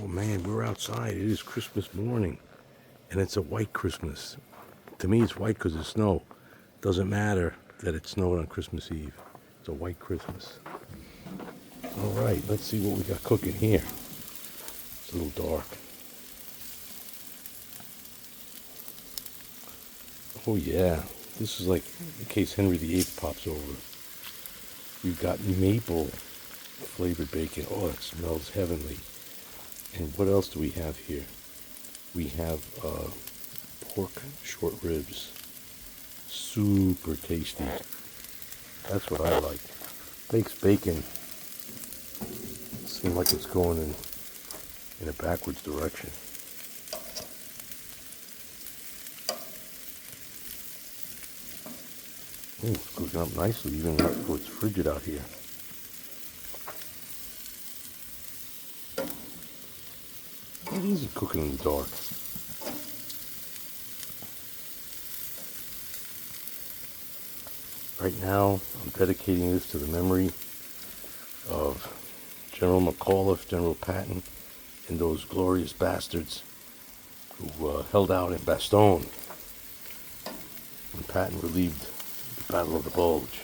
Oh man, we're outside. It is Christmas morning, and it's a white Christmas. To me, it's white because of snow. Doesn't matter that it snowed on Christmas Eve. It's a white Christmas. All right, let's see what we got cooking here. It's a little dark. Oh yeah, this is like in case Henry VIII pops over. We've got maple flavored bacon. Oh, it smells heavenly. And what else do we have here? We have pork short ribs. Super tasty. That's what I like. Baked bacon seems like it's going in a backwards direction. Ooh, it's cooking up nicely even though it's frigid out here. It is cooking in the dark. Right now, I'm dedicating this to the memory of General McAuliffe, General Patton, and those glorious bastards who held out in Bastogne when Patton relieved the Battle of the Bulge.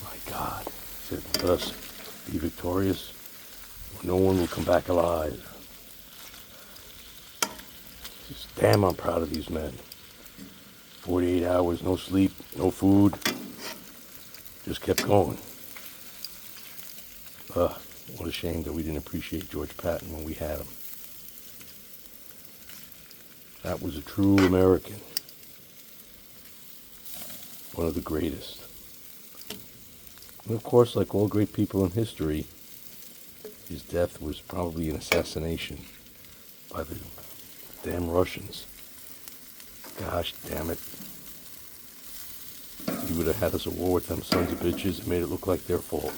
My God, said, let us be victorious, or no one will come back alive. Just damn, I'm proud of these men. 48 hours, no sleep, no food, just kept going. What a shame that we didn't appreciate George Patton when we had him. That was a true American. One of the greatest. And of course, like all great people in history, his death was probably an assassination by the damn Russians. Gosh damn it. He would have had us at war with them sons of bitches and made it look like their fault.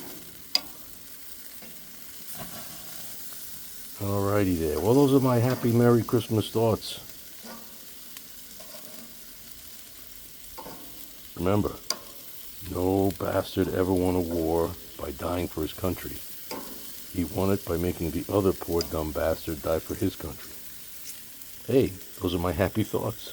Alrighty there. Well, those are my happy Merry Christmas thoughts. Remember, no bastard ever won a war by dying for his country. He won it by making the other poor dumb bastard die for his country. Hey, those are my happy thoughts.